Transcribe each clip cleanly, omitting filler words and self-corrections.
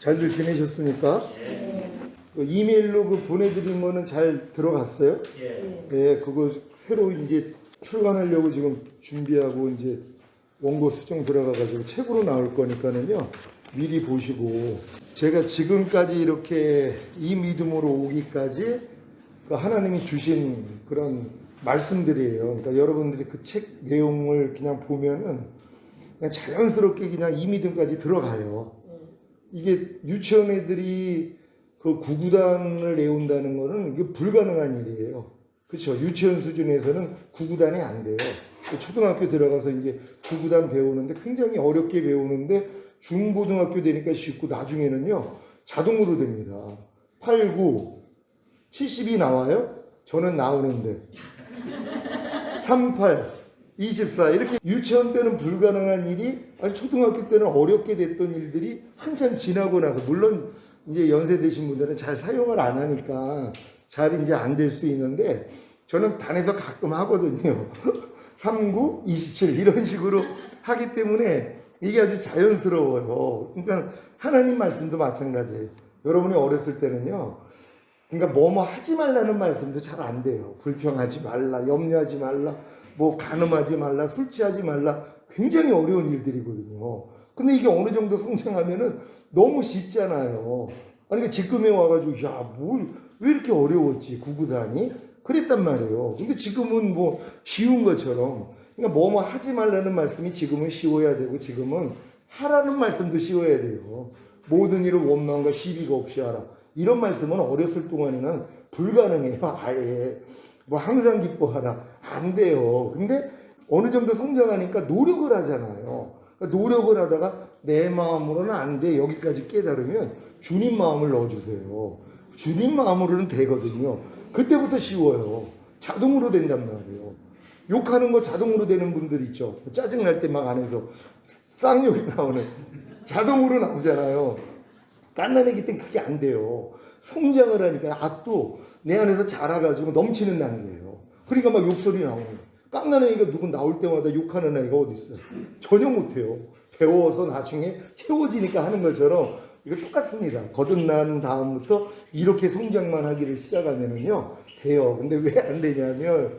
잘들 지내셨습니까? 예. 그 이메일로 그 보내드린 거는 잘 들어갔어요? 예. 네, 그거 새로 이제 출간하려고 지금 준비하고 이제 원고 수정 들어가가지고 책으로 나올 거니까는요. 미리 보시고 제가 지금까지 이렇게 이 믿음으로 오기까지 그 하나님이 주신 그런 말씀들이에요. 그러니까 여러분들이 그 책 내용을 그냥 보면은 그냥 자연스럽게 그냥 이 믿음까지 들어가요. 이게 유치원 애들이 그 구구단을 외운다는 거는 이게 불가능한 일이에요. 그렇죠? 유치원 수준에서는 구구단이 안 돼요. 초등학교 들어가서 이제 구구단 배우는데 굉장히 어렵게 배우는데 중고등학교 되니까 쉽고 나중에는요 자동으로 됩니다. 8, 9, 70이 나와요? 저는 나오는데 38, 24 이렇게 유치원 때는 불가능한 일이 아니 초등학교 때는 어렵게 됐던 일들이 한참 지나고 나서 물론 이제 연세 드신 분들은 잘 사용을 안 하니까 잘 이제 안 될 수 있는데 저는 단에서 가끔 하거든요. 39, 27 이런 식으로 하기 때문에 이게 아주 자연스러워요. 그러니까 하나님 말씀도 마찬가지예요. 여러분이 어렸을 때는요. 그러니까 뭐뭐 하지 말라는 말씀도 잘 안 돼요. 불평하지 말라, 염려하지 말라, 뭐 간음하지 말라, 술 취하지 말라. 굉장히 어려운 일들이거든요. 근데 이게 어느 정도 성장하면은 너무 쉽잖아요. 아니, 지금에 와가지고, 야, 왜 이렇게 어려웠지, 구구단이? 그랬단 말이에요. 근데 지금은 뭐 쉬운 것처럼, 그러니까 뭐뭐 하지 말라는 말씀이 지금은 쉬워야 되고, 지금은 하라는 말씀도 쉬워야 돼요. 모든 일을 원망과 시비가 없이 하라. 이런 말씀은 어렸을 동안에는 불가능해요. 아예. 뭐 항상 기뻐하라. 안 돼요. 근데 어느 정도 성장하니까 노력을 하잖아요. 그러니까 노력을 하다가 내 마음으로는 안 돼. 여기까지 깨달으면 주님 마음을 넣어주세요. 주님 마음으로는 되거든요. 그때부터 쉬워요. 자동으로 된단 말이에요. 욕하는 거 자동으로 되는 분들 있죠. 짜증날 때 막 안에서 쌍욕이 나오는. 자동으로 나오잖아요. 갓난아기 땐 그게 안 돼요. 성장을 하니까 악도 내 안에서 자라가지고 넘치는 단계예요. 그러니까 막 욕설이 나오는 거예요. 갓난아기가 누군 나올 때마다 욕하는 아이가 어디 있어요? 전혀 못해요. 배워서 나중에 채워지니까 하는 것처럼 이거 똑같습니다. 거듭난 다음부터 이렇게 성장만 하기를 시작하면은요 돼요. 근데 왜 안 되냐면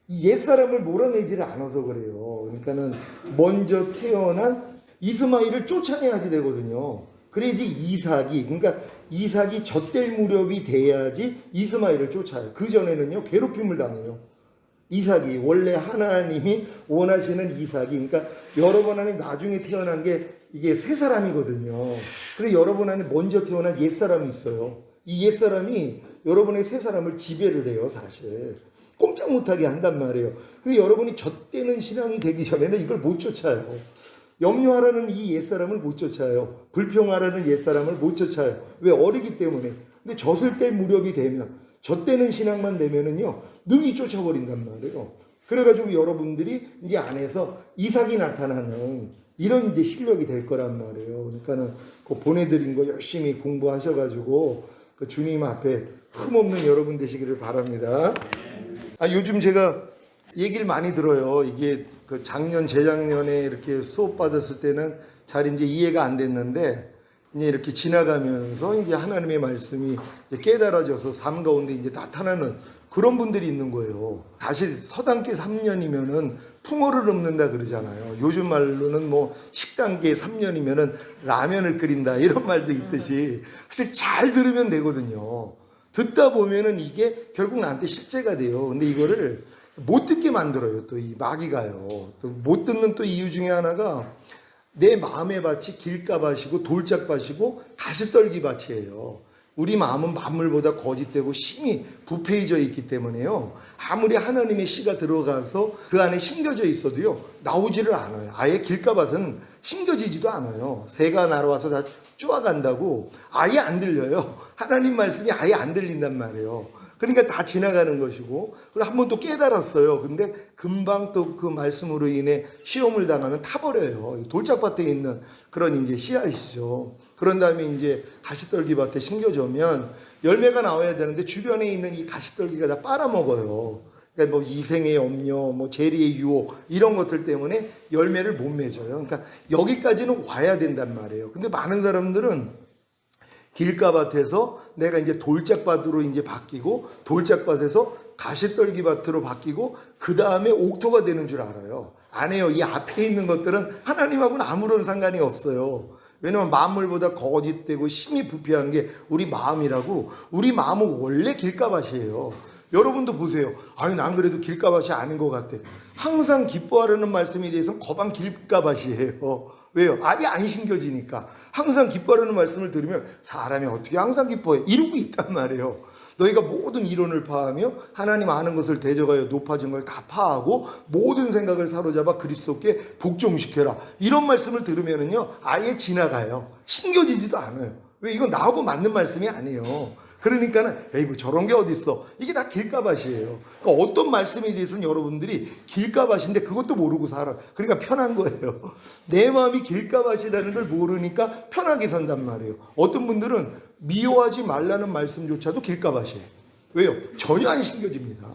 이 옛사람을 몰아내지를 않아서 그래요. 그러니까는 먼저 태어난 이스마엘을 쫓아내야지 되거든요. 그래야지 이삭이, 그러니까 이삭이 젖될 무렵이 돼야지 이스마엘을 쫓아요. 그 전에는요 괴롭힘을 당해요. 이삭이 원래 하나님이 원하시는 이삭이, 그러니까 여러분 안에 나중에 태어난 게 이게 새 사람이거든요. 근데 여러분 안에 먼저 태어난 옛 사람이 있어요. 이 옛 사람이 여러분의 새 사람을 지배를 해요, 사실. 꼼짝 못하게 한단 말이에요. 근데 여러분이 젖되는 신앙이 되기 전에는 이걸 못 쫓아요. 염려하라는 이 옛사람을 못 쫓아요. 불평하라는 옛사람을 못 쫓아요. 왜? 어리기 때문에. 근데 젖을 뗄 무렵이 되면, 젖되는 신앙만 되면은요, 능히 쫓아버린단 말이에요. 그래가지고 여러분들이 이제 안에서 이삭이 나타나는 이런 이제 실력이 될 거란 말이에요. 그러니까는 그 보내드린 거 열심히 공부하셔가지고 그 주님 앞에 흠없는 여러분 되시기를 바랍니다. 요즘 제가 얘기를 많이 들어요. 이게 그 작년, 재작년에 이렇게 수업 받았을 때는 잘 이제 이해가 안 됐는데, 이제 이렇게 지나가면서 이제 하나님의 말씀이 깨달아져서 삶 가운데 이제 나타나는 그런 분들이 있는 거예요. 사실 서당계 3년이면은 풍어를 읊는다 그러잖아요. 요즘 말로는 뭐 식당계 3년이면은 라면을 끓인다 이런 말도 있듯이 사실 잘 들으면 되거든요. 듣다 보면은 이게 결국 나한테 실제가 돼요. 근데 이거를 못 듣게 만들어요. 또 이 마귀가요. 또 못 듣는 또 이유 중에 하나가 내 마음의 밭이 길가밭이고 돌짝밭이고 가시떨기 밭이에요. 우리 마음은 만물보다 거짓되고 심히 부패해져 있기 때문에요. 아무리 하나님의 씨가 들어가서 그 안에 심겨져 있어도요. 나오지를 않아요. 아예 길가밭은 심겨지지도 않아요. 새가 날아와서 다 쪼아간다고 아예 안 들려요. 하나님 말씀이 아예 안 들린단 말이에요. 그러니까 다 지나가는 것이고, 그리고 한 번 또 깨달았어요. 근데 금방 또 그 말씀으로 인해 시험을 당하면 타버려요. 돌짝밭에 있는 그런 이제 씨앗이죠. 그런 다음에 이제 가시떨기밭에 심겨져면 열매가 나와야 되는데 주변에 있는 이 가시떨기가 다 빨아먹어요. 그러니까 뭐 이생의 염려, 뭐 재리의 유혹 이런 것들 때문에 열매를 못 맺어요. 그러니까 여기까지는 와야 된단 말이에요. 근데 많은 사람들은 길가밭에서 내가 이제 돌짝밭으로 이제 바뀌고, 돌짝밭에서 가시떨기밭으로 바뀌고, 그 다음에 옥토가 되는 줄 알아요. 안 해요. 이 앞에 있는 것들은 하나님하고는 아무런 상관이 없어요. 왜냐면 만물보다 거짓되고 심히 부패한 게 우리 마음이라고. 우리 마음은 원래 길가밭이에요. 여러분도 보세요. 아니, 난 그래도 길가밭이 아닌 것 같아. 항상 기뻐하라는 말씀에 대해서는 거방 길가밭이에요. 왜요? 아예 안 신겨지니까. 항상 기뻐하라는 말씀을 들으면 사람이 어떻게 항상 기뻐해? 이러고 있단 말이에요. 너희가 모든 이론을 파하며 하나님 아는 것을 대적하여 높아진 걸 다 파하고 모든 생각을 사로잡아 그리스도께 복종시켜라. 이런 말씀을 들으면은요, 아예 지나가요. 신겨지지도 않아요. 왜? 이건 나하고 맞는 말씀이 아니에요. 그러니까는 에이 뭐 저런 게 어딨어. 이게 다 길가밭이에요. 그러니까 어떤 말씀에 대해서는 여러분들이 길가밭인데 그것도 모르고 살아. 그러니까 편한 거예요. 내 마음이 길가밭이라는 걸 모르니까 편하게 산단 말이에요. 어떤 분들은 미워하지 말라는 말씀조차도 길가밭이에요. 왜요? 전혀 안 신겨집니다.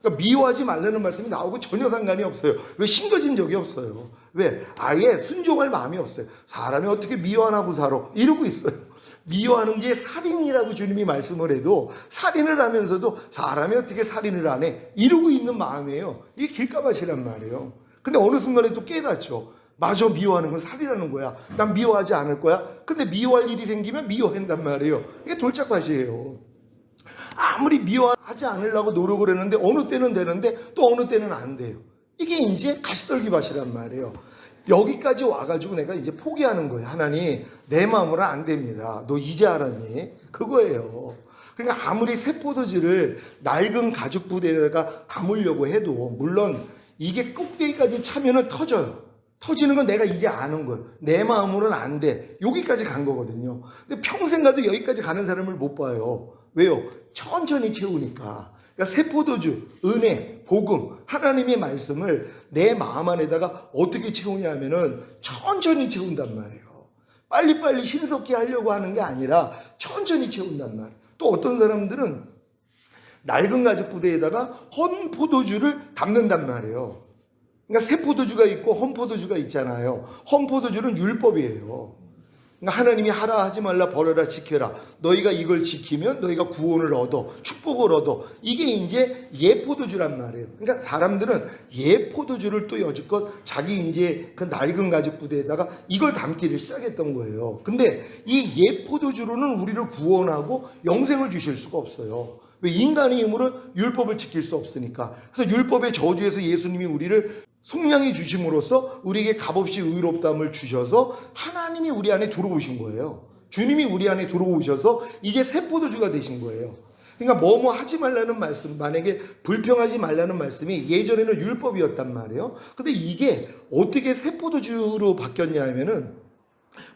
그러니까 미워하지 말라는 말씀이 나오고 전혀 상관이 없어요. 왜? 신겨진 적이 없어요. 왜? 아예 순종할 마음이 없어요. 사람이 어떻게 미워 안 하고 살아? 이러고 있어요. 미워하는 게 살인이라고 주님이 말씀을 해도 살인을 하면서도 사람이 어떻게 살인을 안 해? 이러고 있는 마음이에요. 이게 길가밭이란 말이에요. 근데 어느 순간에 또 깨닫죠. 맞아, 미워하는 건 살인하는 거야. 난 미워하지 않을 거야. 근데 미워할 일이 생기면 미워한단 말이에요. 이게 돌짝밭이에요. 아무리 미워하지 않으려고 노력을 했는데 어느 때는 되는데 또 어느 때는 안 돼요. 이게 이제 가시떨기밭이란 말이에요. 여기까지 와가지고 내가 이제 포기하는 거예요. 하나님, 내 마음으로는 안 됩니다. 너 이제 알았니? 그거예요. 그러니까 아무리 세포도주를 낡은 가죽 부대에다가 담으려고 해도 물론 이게 꼭대기까지 차면은 터져요. 터지는 건 내가 이제 아는 거예요. 내 마음으로는 안 돼. 여기까지 간 거거든요. 근데 평생 가도 여기까지 가는 사람을 못 봐요. 왜요? 천천히 채우니까. 그러니까 세포도주, 은혜, 복음, 하나님의 말씀을 내 마음 안에다가 어떻게 채우냐 하면은 천천히 채운단 말이에요. 빨리빨리 신속히 하려고 하는 게 아니라 천천히 채운단 말이에요. 또 어떤 사람들은 낡은 가죽 부대에다가 헌 포도주를 담는단 말이에요. 그러니까 새 포도주가 있고 헌 포도주가 있잖아요. 헌 포도주는 율법이에요. 그러니까 하나님이 하라 하지 말라 버려라 지켜라. 너희가 이걸 지키면 너희가 구원을 얻어 축복을 얻어. 이게 이제 예 포도주란 말이에요. 그러니까 사람들은 예 포도주를 또 여지껏 자기 이제 그 낡은 가죽 부대에다가 이걸 담기를 시작했던 거예요. 근데 이 예 포도주로는 우리를 구원하고 영생을 주실 수가 없어요. 왜? 인간의 힘으로는 율법을 지킬 수 없으니까. 그래서 율법의 저주에서 예수님이 우리를 속량해 주심으로써 우리에게 값없이 의롭다함을 주셔서 하나님이 우리 안에 들어오신 거예요. 주님이 우리 안에 들어오셔서 이제 새 포도주가 되신 거예요. 그러니까 뭐뭐 하지 말라는 말씀, 만약에 불평하지 말라는 말씀이 예전에는 율법이었단 말이에요. 근데 이게 어떻게 새 포도주로 바뀌었냐 하면은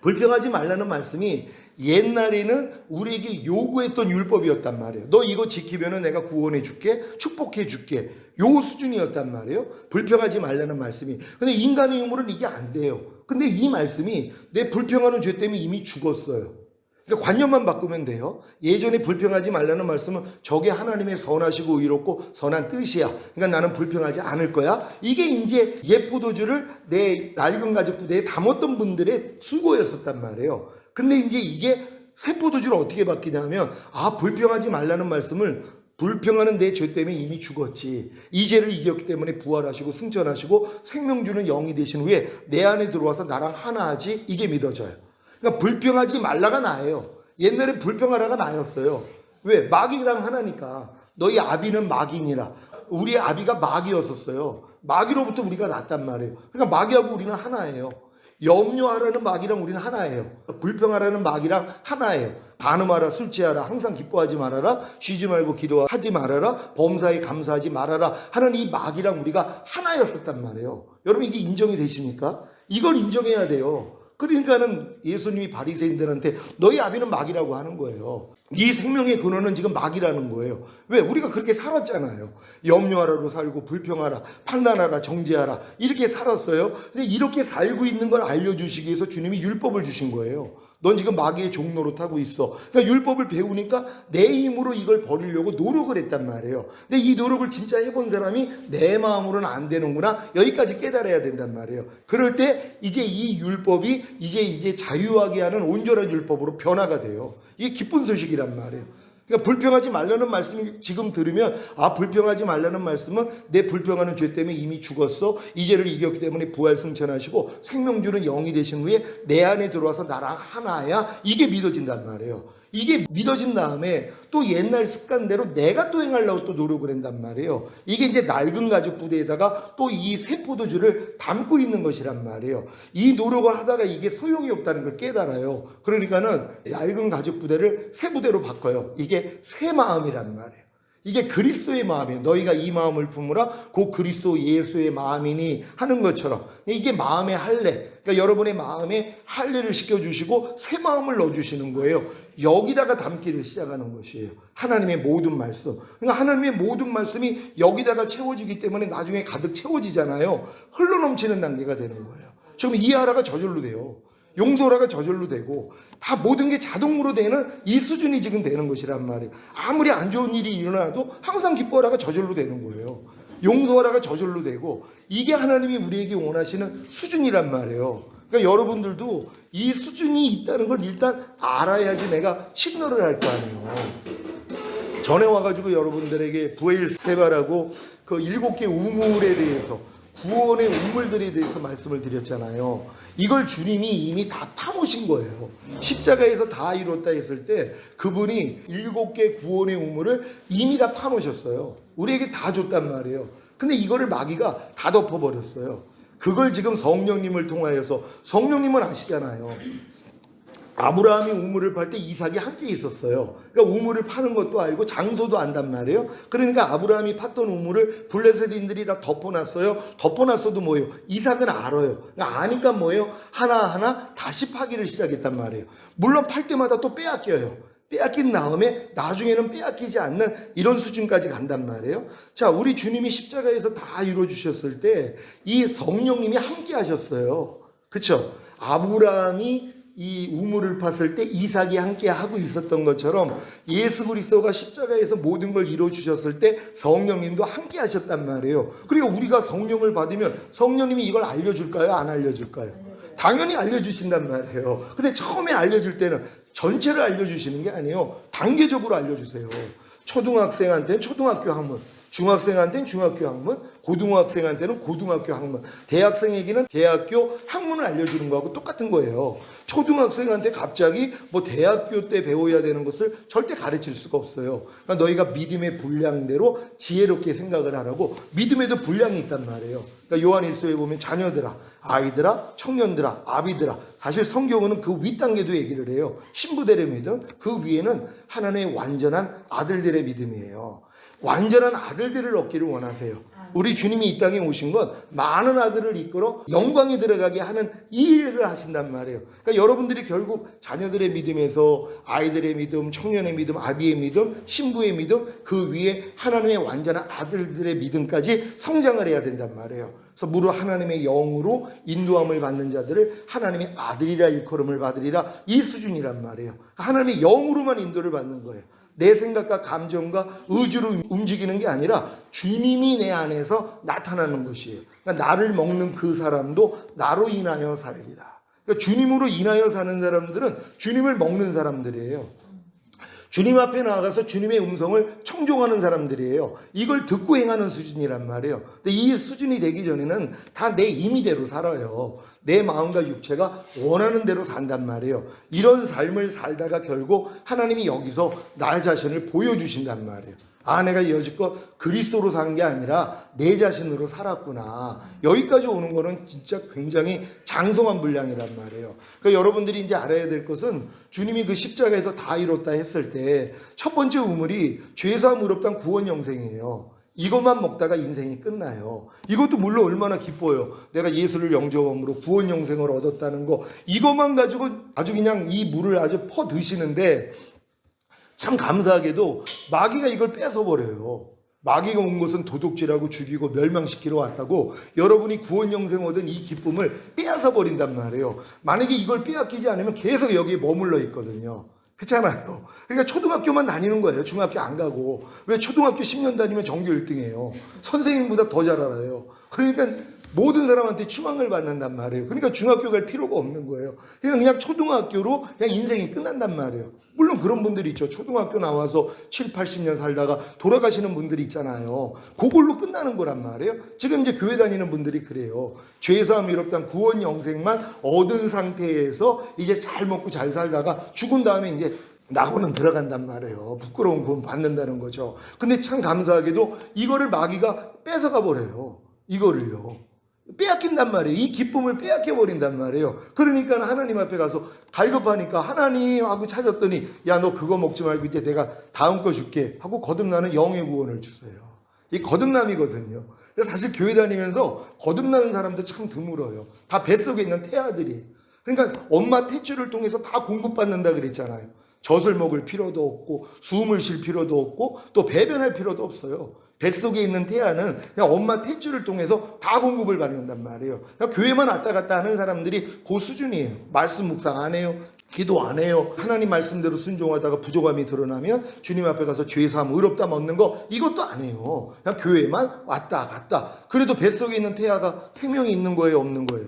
불평하지 말라는 말씀이 옛날에는 우리에게 요구했던 율법이었단 말이에요. 너 이거 지키면은 내가 구원해 줄게, 축복해 줄게. 요 수준이었단 말이에요. 불평하지 말라는 말씀이. 근데 인간의 힘으로는 이게 안 돼요. 근데 이 말씀이 내 불평하는 죄 때문에 이미 죽었어요. 그러니까 관념만 바꾸면 돼요. 예전에 불평하지 말라는 말씀은 저게 하나님의 선하시고 의롭고 선한 뜻이야. 그러니까 나는 불평하지 않을 거야. 이게 이제 옛 포도주를 내 낡은 가죽 부대에 담았던 분들의 수고였었단 말이에요. 근데 이제 이게 새 포도주를 어떻게 바뀌냐면 불평하지 말라는 말씀을 불평하는 내 죄 때문에 이미 죽었지. 이 죄를 이겼기 때문에 부활하시고 승천하시고 생명 주는 영이 되신 후에 내 안에 들어와서 나랑 하나하지. 이게 믿어져요. 그러니까 불평하지 말라가 나예요. 옛날에 불평하라가 나였어요. 왜? 마귀랑 하나니까. 너희 아비는 마귀니라. 우리의 아비가 마귀였었어요. 마귀로부터 우리가 났단 말이에요. 그러니까 마귀하고 우리는 하나예요. 염려하라는 마귀랑 우리는 하나예요. 불평하라는 마귀랑 하나예요. 간음하라, 술 취하라, 항상 기뻐하지 말아라, 쉬지 말고 기도하지 말아라, 범사에 감사하지 말아라 하는 이 마귀랑 우리가 하나였었단 말이에요. 여러분 이게 인정이 되십니까? 이걸 인정해야 돼요. 그러니까는 예수님이 바리새인들한테 너희 아비는 마귀라고 하는 거예요. 이 생명의 근원은 지금 마귀라는 거예요. 왜? 우리가 그렇게 살았잖아요. 염려하라로 살고 불평하라, 판단하라, 정죄하라 이렇게 살았어요. 근데 이렇게 살고 있는 걸 알려주시기 위해서 주님이 율법을 주신 거예요. 넌 지금 마귀의 종노릇 하고 있어. 그러니까 율법을 배우니까 내 힘으로 이걸 버리려고 노력을 했단 말이에요. 근데 이 노력을 진짜 해본 사람이 내 마음으로는 안 되는구나. 여기까지 깨달아야 된단 말이에요. 그럴 때 이제 이 율법이 이제 자유하게 하는 온전한 율법으로 변화가 돼요. 이게 기쁜 소식이란 말이에요. 그러니까 불평하지 말라는 말씀을 지금 들으면 불평하지 말라는 말씀은 내 불평하는 죄 때문에 이미 죽었어. 이 죄를 이겼기 때문에 부활 승천하시고 생명 주는 영이 되신 후에 내 안에 들어와서 나랑 하나야. 이게 믿어진단 말이에요. 이게 믿어진 다음에 또 옛날 습관대로 내가 또 행하려고 또 노력을 한단 말이에요. 이게 이제 낡은 가죽 부대에다가 또 이 새 포도주를 담고 있는 것이란 말이에요. 이 노력을 하다가 이게 소용이 없다는 걸 깨달아요. 그러니까는 낡은 가죽 부대를 새 부대로 바꿔요. 이게 새 마음이란 말이에요. 이게 그리스도의 마음이에요. 너희가 이 마음을 품으라 곧 그리스도 예수의 마음이니 하는 것처럼 이게 마음의 할례. 그러니까 여러분의 마음에 할례를 시켜주시고 새 마음을 넣어주시는 거예요. 여기다가 담기를 시작하는 것이에요. 하나님의 모든 말씀. 그러니까 하나님의 모든 말씀이 여기다가 채워지기 때문에 나중에 가득 채워지잖아요. 흘러넘치는 단계가 되는 거예요. 지금 이하라가 저절로 돼요. 용서라가 저절로 되고 다 모든 게 자동으로 되는 이 수준이 지금 되는 것이란 말이에요. 아무리 안 좋은 일이 일어나도 항상 기뻐라가 저절로 되는 거예요. 용서하라가 저절로 되고 이게 하나님이 우리에게 원하시는 수준이란 말이에요. 그러니까 여러분들도 이 수준이 있다는 걸 일단 알아야지 내가 시그널을 할 거 아니에요. 전에 와가지고 여러분들에게 부엘 세바라고 그 7개 우물에 대해서 구원의 우물들에 대해서 말씀을 드렸잖아요. 이걸 주님이 이미 다 파놓으신 거예요. 십자가에서 다 이뤘다 했을 때 그분이 7개 구원의 우물을 이미 다 파놓으셨어요. 우리에게 다 줬단 말이에요. 근데 이거를 마귀가 다 덮어버렸어요. 그걸 지금 성령님을 통하여서 성령님은 아시잖아요. 아브라함이 우물을 팔 때 이삭이 함께 있었어요. 그러니까 우물을 파는 것도 알고 장소도 안단 말이에요. 그러니까 아브라함이 팠던 우물을 블레셋인들이 다 덮어놨어요. 덮어놨어도 뭐예요? 이삭은 알아요. 그러니까 아니까 뭐예요? 하나하나 다시 파기를 시작했단 말이에요. 물론 팔 때마다 또 빼앗겨요. 빼앗긴 다음에 나중에는 빼앗기지 않는 이런 수준까지 간단 말이에요. 자, 우리 주님이 십자가에서 다 이루어주셨을 때 이 성령님이 함께 하셨어요. 그렇죠? 아브라함이 이 우물을 팠을 때 이삭이 함께 하고 있었던 것처럼 예수 그리스도가 십자가에서 모든 걸 이루어주셨을 때 성령님도 함께 하셨단 말이에요. 그리고 우리가 성령을 받으면 성령님이 이걸 알려줄까요? 안 알려줄까요? 당연히 알려주신단 말이에요. 근데 처음에 알려줄 때는 전체를 알려주시는 게 아니에요. 단계적으로 알려주세요. 초등학생한테는 초등학교 학문, 중학생한테는 중학교 학문, 고등학생한테는 고등학교 학문, 대학생에게는 대학교 학문을 알려주는 거하고 똑같은 거예요. 초등학생한테 갑자기 뭐 대학교 때 배워야 되는 것을 절대 가르칠 수가 없어요. 그러니까 너희가 믿음의 분량대로 지혜롭게 생각을 하라고. 믿음에도 분량이 있단 말이에요. 그러니까 요한일서에 보면 자녀들아, 아이들아, 청년들아, 아비들아. 사실 성경은 그 윗단계도 얘기를 해요. 신부들의 믿음, 그 위에는 하나님의 완전한 아들들의 믿음이에요. 완전한 아들들을 얻기를 원하세요. 우리 주님이 이 땅에 오신 건 많은 아들을 이끌어 영광에 들어가게 하는 이 일을 하신단 말이에요. 그러니까 여러분들이 결국 자녀들의 믿음에서 아이들의 믿음, 청년의 믿음, 아비의 믿음, 신부의 믿음, 그 위에 하나님의 완전한 아들들의 믿음까지 성장을 해야 된단 말이에요. 그래서 무릇 하나님의 영으로 인도함을 받는 자들을 하나님의 아들이라 일컬음을 받으리라, 이 수준이란 말이에요. 하나님의 영으로만 인도를 받는 거예요. 내 생각과 감정과 의지로 움직이는 게 아니라 주님이 내 안에서 나타나는 것이에요. 그러니까 나를 먹는 그 사람도 나로 인하여 살리라. 그러니까 주님으로 인하여 사는 사람들은 주님을 먹는 사람들이에요. 주님 앞에 나아가서 주님의 음성을 청종하는 사람들이에요. 이걸 듣고 행하는 수준이란 말이에요. 근데 이 수준이 되기 전에는 다 내 임의대로 살아요. 내 마음과 육체가 원하는 대로 산단 말이에요. 이런 삶을 살다가 결국 하나님이 여기서 나 자신을 보여주신단 말이에요. 아, 내가 여지껏 그리스도로 산 게 아니라 내 자신으로 살았구나. 여기까지 오는 거는 진짜 굉장히 장성한 분량이란 말이에요. 그러니까 여러분들이 이제 알아야 될 것은 주님이 그 십자가에서 다 이뤘다 했을 때 첫 번째 우물이 죄사함 의롭다는 구원 영생이에요. 이것만 먹다가 인생이 끝나요. 이것도 물론 얼마나 기뻐요. 내가 예수를 영접함으로 구원 영생을 얻었다는 거. 이것만 가지고 아주 그냥 이 물을 아주 퍼 드시는데 참 감사하게도 마귀가 이걸 뺏어버려요. 마귀가 온 것은 도둑질하고 죽이고 멸망시키러 왔다고 여러분이 구원 영생 얻은 이 기쁨을 빼앗아 버린단 말이에요. 만약에 이걸 빼앗기지 않으면 계속 여기에 머물러 있거든요. 그렇잖아요. 그러니까 초등학교만 다니는 거예요. 중학교 안 가고. 왜 초등학교 10년 다니면 전교 1등이에요. 선생님보다 더 잘 알아요. 그러니까 모든 사람한테 추앙을 받는단 말이에요. 그러니까 중학교 갈 필요가 없는 거예요. 그냥 초등학교로 그냥 인생이 끝난단 말이에요. 물론 그런 분들이 있죠. 초등학교 나와서 7, 80년 살다가 돌아가시는 분들이 있잖아요. 그걸로 끝나는 거란 말이에요. 지금 이제 교회 다니는 분들이 그래요. 죄사함 위롭단 구원 영생만 얻은 상태에서 이제 잘 먹고 잘 살다가 죽은 다음에 이제 낙원은 들어간단 말이에요. 부끄러운 구원 받는다는 거죠. 근데 참 감사하게도 이거를 마귀가 뺏어가 버려요. 이거를요. 빼앗긴단 말이에요. 이 기쁨을 빼앗겨 버린단 말이에요. 그러니까 하나님 앞에 가서 갈급하니까 하나님 하고 찾았더니 야 너 그거 먹지 말고 이제 내가 다음 거 줄게 하고 거듭나는 영의 구원을 주세요. 이 거듭남이거든요. 그래서 사실 교회 다니면서 거듭나는 사람도 참 드물어요. 다 뱃속에 있는 태아들이. 그러니까 엄마 탯줄을 통해서 다 공급받는다 그랬잖아요. 젖을 먹을 필요도 없고 숨을 쉴 필요도 없고 또 배변할 필요도 없어요. 뱃속에 있는 태아는 그냥 엄마 탯줄을 통해서 다 공급을 받는단 말이에요. 그냥 교회만 왔다 갔다 하는 사람들이 그 수준이에요. 말씀 묵상 안 해요. 기도 안 해요. 하나님 말씀대로 순종하다가 부족함이 드러나면 주님 앞에 가서 죄사함 의롭다함 얻는 거 이것도 안 해요. 그냥 교회만 왔다 갔다. 그래도 뱃속에 있는 태아가 생명이 있는 거예요, 없는 거예요?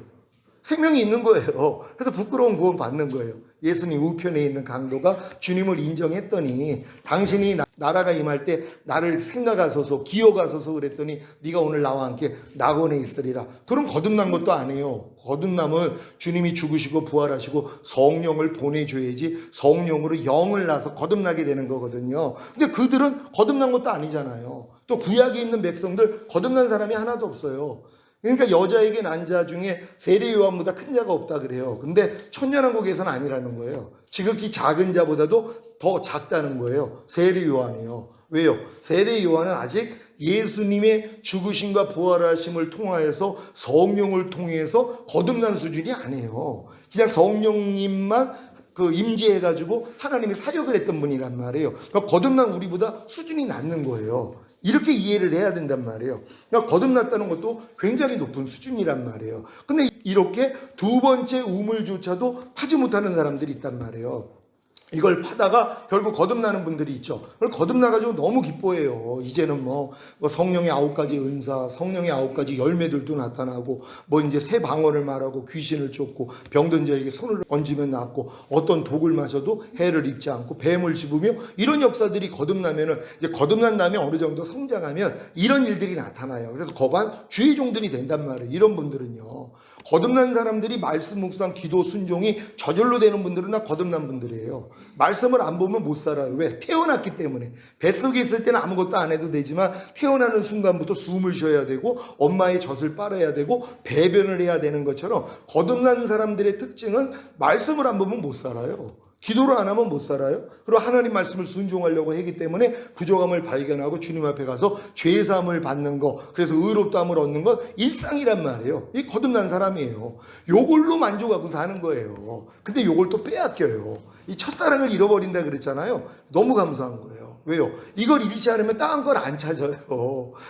생명이 있는 거예요. 그래서 부끄러운 구원 받는 거예요. 예수님 우편에 있는 강도가 주님을 인정했더니 당신이 나라가 임할 때 나를 생각하소서 기억하소서 그랬더니 네가 오늘 나와 함께 낙원에 있으리라. 그럼 거듭난 것도 아니에요. 거듭남은 주님이 죽으시고 부활하시고 성령을 보내줘야지 성령으로 영을 낳아서 거듭나게 되는 거거든요. 근데 그들은 거듭난 것도 아니잖아요. 또 구약에 있는 백성들 거듭난 사람이 하나도 없어요. 그러니까 여자에게 난 자 중에 세례 요한보다 큰 자가 없다 그래요. 근데 천년왕국에서는 아니라는 거예요. 지극히 작은 자보다도 더 작다는 거예요. 세례 요한이요. 왜요? 세례 요한은 아직 예수님의 죽으심과 부활하심을 통하여서 성령을 통해서 거듭난 수준이 아니에요. 그냥 성령님만 임재해가지고 하나님이 사역을 했던 분이란 말이에요. 그러니까 거듭난 우리보다 수준이 낮는 거예요. 이렇게 이해를 해야 된단 말이에요. 그러니까 거듭났다는 것도 굉장히 높은 수준이란 말이에요. 근데 이렇게 두 번째 우물조차도 파지 못하는 사람들이 있단 말이에요. 이걸 파다가 결국 거듭나는 분들이 있죠. 그걸 거듭나가지고 너무 기뻐해요. 이제는 뭐 성령의 9가지 은사, 성령의 9가지 열매들도 나타나고, 이제 새 방언을 말하고, 귀신을 쫓고, 병든 자에게 손을 얹으면 낫고, 어떤 독을 마셔도 해를 입지 않고, 뱀을 집으며, 이런 역사들이 거듭나면은, 이제 거듭난 다음에 어느 정도 성장하면 이런 일들이 나타나요. 그래서 거반 주의 종들이 된단 말이에요. 이런 분들은요. 거듭난 사람들이 말씀 묵상, 기도, 순종이 저절로 되는 분들은 다 거듭난 분들이에요. 말씀을 안 보면 못 살아요. 왜? 태어났기 때문에. 뱃속에 있을 때는 아무것도 안 해도 되지만 태어나는 순간부터 숨을 쉬어야 되고 엄마의 젖을 빨아야 되고 배변을 해야 되는 것처럼 거듭난 사람들의 특징은 말씀을 안 보면 못 살아요. 기도를 안 하면 못 살아요. 그리고 하나님 말씀을 순종하려고 하기 때문에 부족함을 발견하고 주님 앞에 가서 죄사함을 받는 거, 그래서 의롭다함을 얻는 건 일상이란 말이에요. 이 거듭난 사람이에요. 요걸로 만족하고 사는 거예요. 근데 요걸 또 빼앗겨요. 이 첫사랑을 잃어버린다 그랬잖아요. 너무 감사한 거예요. 왜요? 이걸 잃지 않으면 다른 걸 안 찾아요.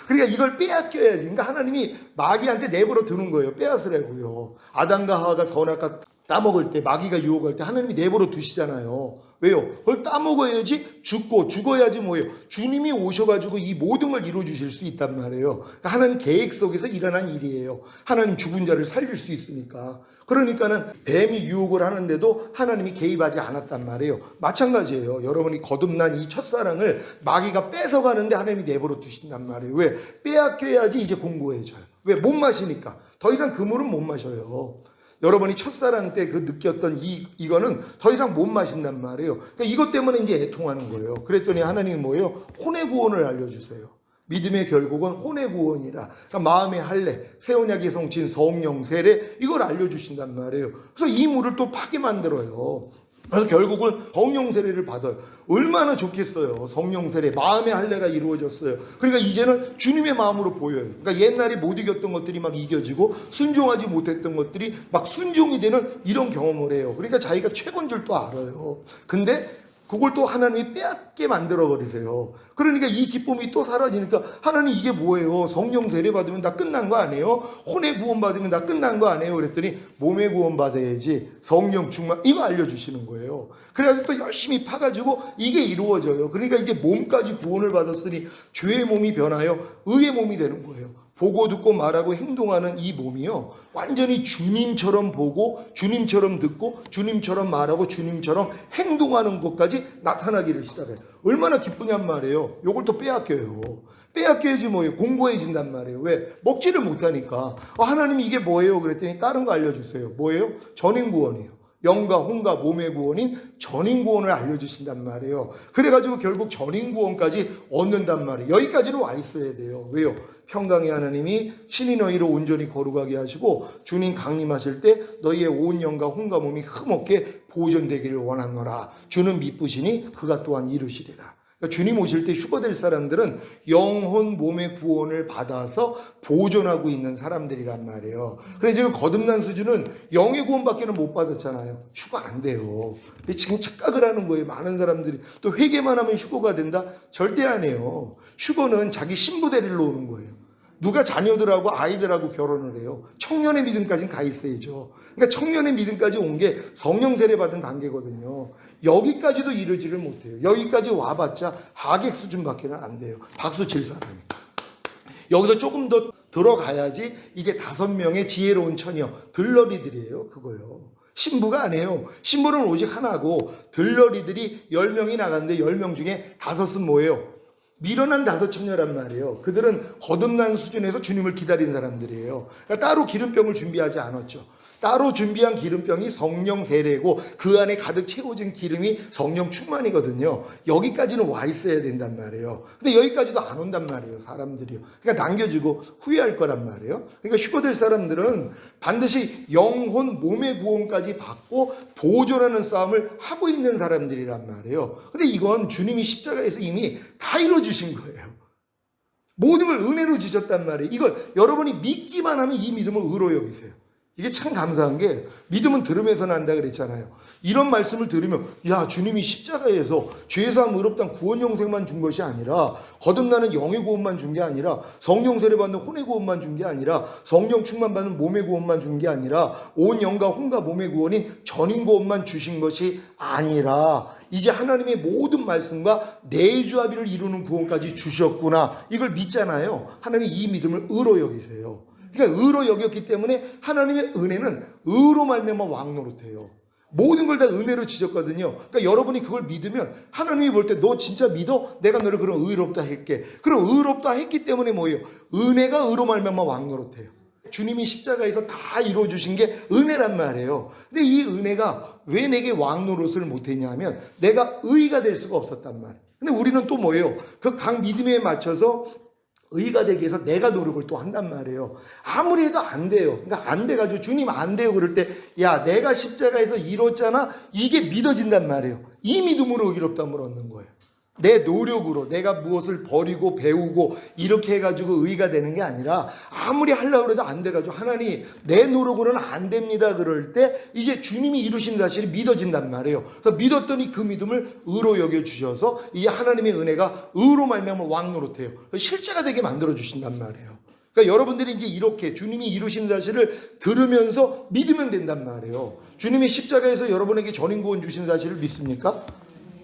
그러니까 이걸 빼앗겨야지. 그러니까 하나님이 마귀한테 내버려 두는 거예요. 빼앗으라고요. 아담과 하와가 선악과 따먹을 때, 마귀가 유혹할 때 하나님이 내버려 두시잖아요. 왜요? 그걸 따먹어야지 죽어야지 뭐예요? 주님이 오셔가지고 이 모든 걸 이루어주실 수 있단 말이에요. 그러니까 하나님 계획 속에서 일어난 일이에요. 하나님 죽은 자를 살릴 수 있으니까. 그러니까는 뱀이 유혹을 하는데도 하나님이 개입하지 않았단 말이에요. 마찬가지예요. 여러분이 거듭난 이 첫사랑을 마귀가 뺏어가는데 하나님이 내버려 두신단 말이에요. 왜? 빼앗겨야지 이제 공고해져요. 왜? 못 마시니까. 더 이상 그 물은 못 마셔요. 여러분이 첫사랑 때 느꼈던 이거는 더 이상 못 마신단 말이에요. 그러니까 이것 때문에 이제 애통하는 거예요. 그랬더니 하나님이 뭐예요? 혼의 구원을 알려주세요. 믿음의 결국은 혼의 구원이라. 그러니까 마음의 할례, 새 언약의 성취인 성령, 세례, 이걸 알려주신단 말이에요. 그래서 이 물을 또 파게 만들어요. 그래서 결국은 성령 세례를 받아요. 얼마나 좋겠어요. 성령 세례, 마음의 할례가 이루어졌어요. 그러니까 이제는 주님의 마음으로 보여요. 그러니까 옛날에 못 이겼던 것들이 막 이겨지고 순종하지 못했던 것들이 막 순종이 되는 이런 경험을 해요. 그러니까 자기가 최고인 줄 또 알아요. 근데 그걸 또 하나님이 빼앗게 만들어 버리세요. 그러니까 이 기쁨이 또 사라지니까 하나님 이게 뭐예요? 성령 세례 받으면 다 끝난 거 아니에요? 혼의 구원 받으면 다 끝난 거 아니에요? 그랬더니 몸의 구원 받아야지 성령 충만 이거 알려주시는 거예요. 그래가지고 또 열심히 파가지고 이게 이루어져요. 그러니까 이제 몸까지 구원을 받았으니 죄의 몸이 변하여 의의 몸이 되는 거예요. 보고 듣고 말하고 행동하는 이 몸이요 완전히 주님처럼 보고 주님처럼 듣고 주님처럼 말하고 주님처럼 행동하는 것까지 나타나기를 시작해요. 얼마나 기쁘냔 말이에요. 요걸 또 빼앗겨요. 빼앗겨야지 뭐예요. 공고해진단 말이에요. 왜? 먹지를 못하니까. 하나님이 이게 뭐예요? 그랬더니 다른 거 알려주세요. 뭐예요? 전인구원이에요. 영과 혼과 몸의 구원인 전인구원을 알려주신단 말이에요. 그래가지고 결국 전인구원까지 얻는단 말이에요. 여기까지는 와 있어야 돼요. 왜요? 평강의 하나님이 신이 너희를 온전히 거룩하게 하시고 주님 강림하실 때 너희의 온 영과 혼과 몸이 흠없게 보존되기를 원하노라. 주는 미쁘시니 그가 또한 이루시리라. 그러니까 주님 오실 때 휴거될 사람들은 영혼 몸의 구원을 받아서 보존하고 있는 사람들이란 말이에요. 근데 지금 거듭난 수준은 영의 구원밖에는 못 받았잖아요. 휴거 안 돼요. 근데 지금 착각을 하는 거예요. 많은 사람들이 또 회개만 하면 휴거가 된다? 절대 안 해요. 휴거는 자기 신부 데리러 오는 거예요. 누가 자녀들하고 아이들하고 결혼을 해요. 청년의 믿음까지는 가 있어야죠. 그러니까 청년의 믿음까지 온 게 성령 세례 받은 단계거든요. 여기까지도 이르지를 못해요. 여기까지 와봤자 하객 수준밖에는 안 돼요. 박수 칠 사람이. 여기서 조금 더 들어가야지 이제 5명의 지혜로운 처녀 들러리들이에요. 그거요. 신부가 아니에요. 신부는 오직 하나고 들러리들이 10명이 나갔는데 10명 중에 5은 뭐예요? 미련한 5 처녀란 말이에요. 그들은 거듭난 수준에서 주님을 기다린 사람들이에요. 그러니까 따로 기름병을 준비하지 않았죠. 따로 준비한 기름병이 성령 세례고 그 안에 가득 채워진 기름이 성령 충만이거든요. 여기까지는 와 있어야 된단 말이에요. 근데 여기까지도 안 온단 말이에요. 사람들이요. 그러니까 남겨지고 후회할 거란 말이에요. 그러니까 휴거될 사람들은 반드시 영혼 몸의 구원까지 받고 보존하는 싸움을 하고 있는 사람들이란 말이에요. 근데 이건 주님이 십자가에서 이미 다 이루어주신 거예요. 모든 걸 은혜로 주셨단 말이에요. 이걸 여러분이 믿기만 하면 이 믿음을 의로 여기세요. 이게 참 감사한 게 믿음은 들으면서 난다 그랬잖아요. 이런 말씀을 들으면 야 주님이 십자가에서 죄사함 의롭다는 구원 영생만 준 것이 아니라 거듭나는 영의 구원만 준 게 아니라 성령 세례 받는 혼의 구원만 준 게 아니라 성령 충만 받는 몸의 구원만 준 게 아니라 온 영과 혼과 몸의 구원인 전인 구원만 주신 것이 아니라 이제 하나님의 모든 말씀과 내주합의를 이루는 구원까지 주셨구나. 이걸 믿잖아요. 하나님이 이 믿음을 의로 여기세요. 그러니까 의로 여겼기 때문에 하나님의 은혜는 의로 말미암아 왕노릇해요. 모든 걸 다 은혜로 지셨거든요. 그러니까 여러분이 그걸 믿으면 하나님이 볼 때 너 진짜 믿어? 내가 너를 그런 의롭다 할게. 그럼 의롭다 했기 때문에 뭐예요? 은혜가 의로 말미암아 왕노릇해요. 주님이 십자가에서 다 이루어주신 게 은혜란 말이에요. 근데 이 은혜가 왜 내게 왕노릇을 못했냐 하면 내가 의가 될 수가 없었단 말이에요. 근데 우리는 또 뭐예요? 그 각 믿음에 맞춰서 의가 되기 위해서 내가 노력을 또 한단 말이에요. 아무리 해도 안 돼요. 그러니까 안 돼가지고 주님 안 돼요 그럴 때 야 내가 십자가에서 이뤘잖아 이게 믿어진단 말이에요. 이 믿음으로 의롭다함을 얻는 거예요. 내 노력으로 내가 무엇을 버리고 배우고 이렇게 해가지고 의가 되는 게 아니라 아무리 하려고 해도 안 돼가지고 하나님 내 노력으로는 안 됩니다 그럴 때 이제 주님이 이루신 사실이 믿어진단 말이에요. 그래서 믿었더니 그 믿음을 의로 여겨주셔서 이제 하나님의 은혜가 의로 말미암아 왕노릇해요. 실제가 되게 만들어주신단 말이에요. 그러니까 여러분들이 이제 이렇게 주님이 이루신 사실을 들으면서 믿으면 된단 말이에요. 주님이 십자가에서 여러분에게 전인구원 주신 사실을 믿습니까?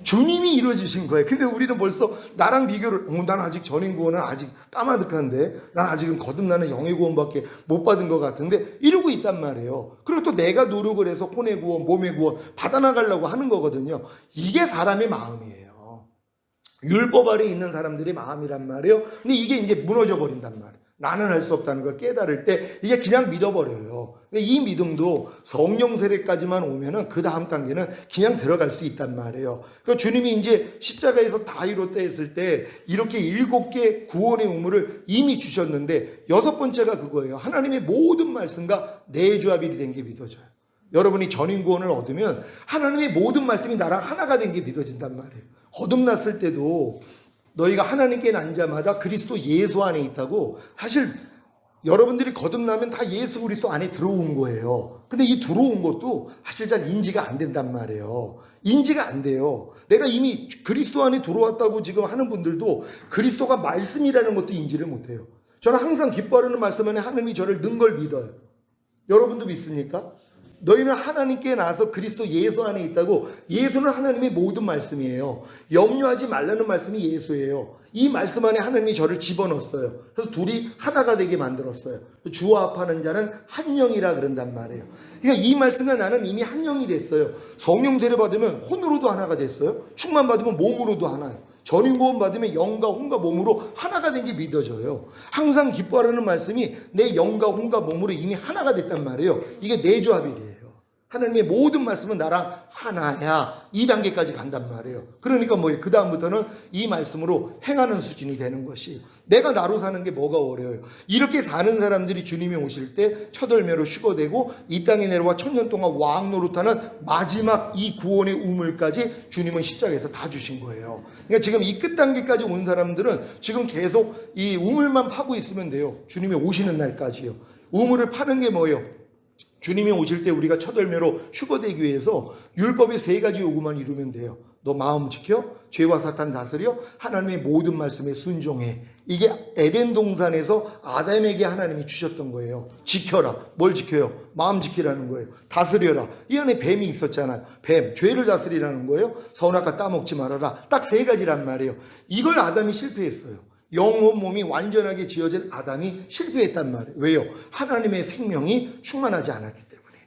주님이 이루어주신 거예요. 근데 우리는 벌써 나랑 비교를 난 아직 전인구원은 아직 까마득한데 난 아직은 거듭나는 영의 구원밖에 못 받은 것 같은데 이러고 있단 말이에요. 그리고 또 내가 노력을 해서 혼의 구원 몸의 구원 받아나가려고 하는 거거든요. 이게 사람의 마음이에요. 율법 아래 있는 사람들의 마음이란 말이에요. 근데 이게 이제 무너져 버린단 말이에요. 나는 할 수 없다는 걸 깨달을 때 이제 그냥 믿어버려요. 근데 이 믿음도 성령 세례까지만 오면은 그 다음 단계는 그냥 들어갈 수 있단 말이에요. 그러니까 주님이 이제 십자가에서 다 이뤘다 했을 때 이렇게 7개 구원의 우물을 이미 주셨는데 6번째가 그거예요. 하나님의 모든 말씀과 내주합일이 된 게 믿어져요. 여러분이 전인 구원을 얻으면 하나님의 모든 말씀이 나랑 하나가 된 게 믿어진단 말이에요. 거듭났을 때도 너희가 하나님께 난 자마다 그리스도 예수 안에 있다고 사실 여러분들이 거듭나면 다 예수 그리스도 안에 들어온 거예요. 근데 이 들어온 것도 사실 잘 인지가 안 된단 말이에요. 인지가 안 돼요. 내가 이미 그리스도 안에 들어왔다고 지금 하는 분들도 그리스도가 말씀이라는 것도 인지를 못해요. 저는 항상 기뻐하는 말씀 안에 하나님이 저를 넣은 걸 믿어요. 여러분도 믿습니까? 너희는 하나님께 나서 그리스도 예수 안에 있다고. 예수는 하나님의 모든 말씀이에요. 염려하지 말라는 말씀이 예수예요. 이 말씀 안에 하나님이 저를 집어넣었어요. 그래서 둘이 하나가 되게 만들었어요. 주와 합하는 자는 한 영이라 그런단 말이에요. 그러니까 이 말씀과 나는 이미 한 영이 됐어요. 성령 세례 받으면 혼으로도 하나가 됐어요. 충만 받으면 몸으로도 하나예요. 전인구원 받으면 영과 혼과 몸으로 하나가 된 게 믿어져요. 항상 기뻐하라는 말씀이 내 영과 혼과 몸으로 이미 하나가 됐단 말이에요. 이게 내조합이래요. 하나님의 모든 말씀은 나랑 하나야. 2단계까지 간단 말이에요. 그러니까 뭐예요? 그 다음부터는 이 말씀으로 행하는 수준이 되는 것이. 내가 나로 사는 게 뭐가 어려워요? 이렇게 사는 사람들이 주님이 오실 때 첫 열매로 휴거되고 이 땅에 내려와 1000년 동안 왕 노릇하는 마지막 이 구원의 우물까지 주님은 십자가에서 다 주신 거예요. 그러니까 지금 이 끝단계까지 온 사람들은 지금 계속 이 우물만 파고 있으면 돼요. 주님이 오시는 날까지요. 우물을 파는 게 뭐예요? 주님이 오실 때 우리가 첫 열매로 휴거되기 위해서 율법의 3가지 요구만 이루면 돼요. 너 마음 지켜, 죄와 사탄 다스려, 하나님의 모든 말씀에 순종해. 이게 에덴 동산에서 아담에게 하나님이 주셨던 거예요. 지켜라. 뭘 지켜요? 마음 지키라는 거예요. 다스려라. 이 안에 뱀이 있었잖아요. 뱀, 죄를 다스리라는 거예요. 선악과 따먹지 말아라. 딱 3가지란 말이에요. 이걸 아담이 실패했어요. 영혼 몸이 완전하게 지어진 아담이 실패했단 말이에요. 왜요? 하나님의 생명이 충만하지 않았기 때문에.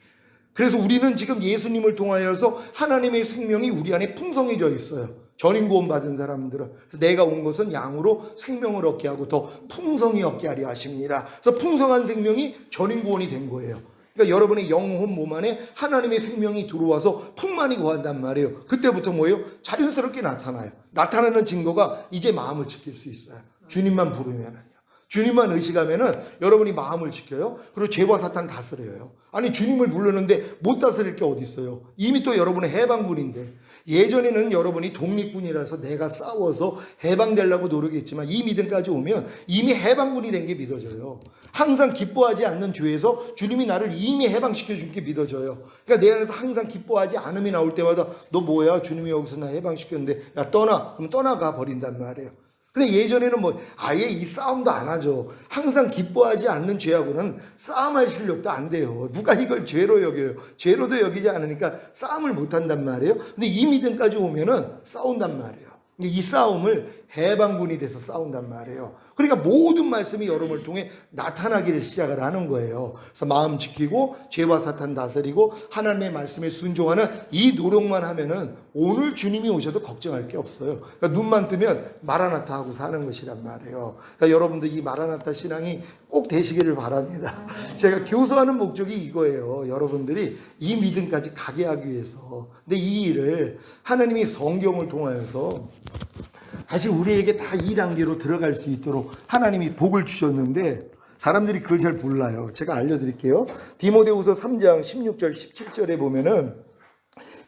그래서 우리는 지금 예수님을 통하여서 하나님의 생명이 우리 안에 풍성해져 있어요. 전인구원 받은 사람들은. 내가 온 것은 양으로 생명을 얻게 하고 더 풍성히 얻게 하려 하십니다. 그래서 풍성한 생명이 전인구원이 된 거예요. 그러니까 여러분의 영혼 몸 안에 하나님의 생명이 들어와서 풍만히 거한단 말이에요. 그때부터 뭐예요? 자연스럽게 나타나요. 나타나는 증거가 이제 마음을 지킬 수 있어요. 주님만 부르면은요. 주님만 의식하면은 여러분이 마음을 지켜요. 그리고 죄와 사탄 다스려요. 아니 주님을 부르는데 못 다스릴 게 어디 있어요? 이미 또 여러분의 해방군인데. 예전에는 여러분이 독립군이라서 내가 싸워서 해방되려고 노력했지만 이 믿음까지 오면 이미 해방군이 된 게 믿어져요. 항상 기뻐하지 않는 죄에서 주님이 나를 이미 해방시켜 준 게 믿어져요. 그러니까 내 안에서 항상 기뻐하지 않음이 나올 때마다 너 뭐야? 주님이 여기서 나 해방시켰는데 야 떠나. 그럼 떠나가 버린단 말이에요. 근데 예전에는 뭐 아예 이 싸움도 안 하죠. 항상 기뻐하지 않는 죄하고는 싸움할 실력도 안 돼요. 누가 이걸 죄로 여겨요. 죄로도 여기지 않으니까 싸움을 못 한단 말이에요. 근데 이 믿음까지 오면은 싸운단 말이에요. 이 싸움을 해방군이 돼서 싸운단 말이에요. 그러니까 모든 말씀이 여러분을 통해 나타나기를 시작을 하는 거예요. 그래서 마음 지키고 죄와 사탄 다스리고 하나님의 말씀에 순종하는 이 노력만 하면은 오늘 주님이 오셔도 걱정할 게 없어요. 그러니까 눈만 뜨면 마라나타 하고 사는 것이란 말이에요. 그러니까 여러분들 이 마라나타 신앙이 꼭 되시기를 바랍니다. 제가 교수하는 목적이 이거예요. 여러분들이 이 믿음까지 가게 하기 위해서. 근데 이 일을 하나님이 성경을 통하여서 사실 우리에게 다 2단계로 들어갈 수 있도록 하나님이 복을 주셨는데 사람들이 그걸 잘 몰라요. 제가 알려드릴게요. 디모데후서 3장 16절 17절에 보면은